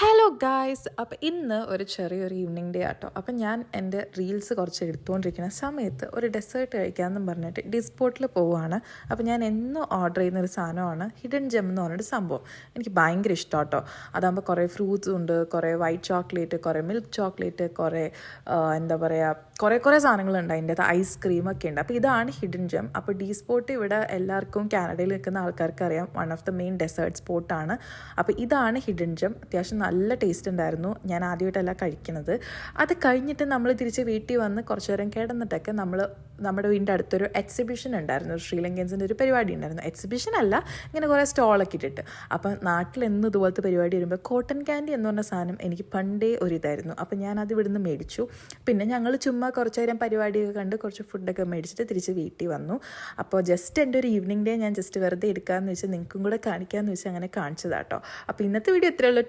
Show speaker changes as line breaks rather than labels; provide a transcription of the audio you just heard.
Hello guys, അപ്പോൾ ഇന്ന് ഒരു ചെറിയൊരു ഈവനിങ് ഡേ ആട്ടോ. അപ്പം ഞാൻ എൻ്റെ റീൽസ് കുറച്ച് എടുത്തുകൊണ്ടിരിക്കുന്ന സമയത്ത് ഒരു ഡെസേർട്ട് കഴിക്കാമെന്നും പറഞ്ഞിട്ട് ഡിസ്പോട്ടിൽ പോവുകയാണ്. അപ്പോൾ ഞാൻ എന്നും ഓർഡർ ചെയ്യുന്നൊരു സാധനമാണ് ഹിഡൻ ജെം എന്ന് പറഞ്ഞൊരു സംഭവം. എനിക്ക് ഭയങ്കര ഇഷ്ടം കേട്ടോ. അതാകുമ്പോൾ കുറേ ഫ്രൂട്ട്സ് ഉണ്ട്, കുറേ വൈറ്റ് ചോക്ലേറ്റ്, കുറേ മിൽക്ക് ചോക്ലേറ്റ്, കുറേ എന്താ പറയുക, കുറേ സാധനങ്ങളുണ്ട്. അതിൻ്റെ അത് ഐസ്ക്രീമൊക്കെ ഉണ്ട്. അപ്പോൾ ഇതാണ് ഹിഡൻ ജെം. അപ്പോൾ ഡിസ്പോട്ട് ഇവിടെ എല്ലാവർക്കും കാനഡയിൽ നിൽക്കുന്ന ആൾക്കാർക്ക് അറിയാം, one of the main dessert സ്പോട്ടാണ്. അപ്പോൾ ഇതാണ് ഹിഡൻ ജെം. അത്യാവശ്യം നല്ല ടേസ്റ്റ് ഉണ്ടായിരുന്നു. ഞാൻ ആദ്യമായിട്ടല്ല കഴിക്കുന്നത്. അത് കഴിഞ്ഞിട്ട് നമ്മൾ തിരിച്ച് വീട്ടിൽ വന്ന് കുറച്ച് നേരം കിടന്നിട്ടൊക്കെ നമ്മുടെ വീടിൻ്റെ അടുത്തൊരു എക്സിബിഷൻ ഉണ്ടായിരുന്നു. ശ്രീലങ്കൻസിൻ്റെ ഒരു പരിപാടി ഉണ്ടായിരുന്നു. എക്സിബിഷൻ അല്ല, ഇങ്ങനെ കുറേ സ്റ്റോളൊക്കെ ഇട്ടിട്ട്. അപ്പം നാട്ടിൽ എന്ന് ഇതുപോലത്തെ പരിപാടി വരുമ്പോൾ കോട്ടൺ ക്യാൻഡി എന്ന് പറഞ്ഞ സാധനം എനിക്ക് പണ്ടേ ഒരിതായിരുന്നു. അപ്പം ഞാനത് ഇവിടുന്ന് മേടിച്ചു. പിന്നെ ഞങ്ങൾ ചുമ്മാ കുറച്ച് നേരം പരിപാടിയൊക്കെ കണ്ട് കുറച്ച് ഫുഡൊക്കെ മേടിച്ചിട്ട് തിരിച്ച് വീട്ടിൽ വന്നു. അപ്പോൾ ജസ്റ്റ് എൻ്റെ ഒരു ഈവനിങ് ഡേ ഞാൻ ജസ്റ്റ് വെറുതെ എടുക്കാമെന്ന് വെച്ചാൽ നിങ്ങൾക്കും കൂടെ കാണിക്കാമെന്ന് വെച്ചാൽ അങ്ങനെ കാണിച്ചതാട്ടോ. അപ്പോൾ ഇന്നത്തെ വീഡിയോ ഇത്രയേ ഉള്ളൂ.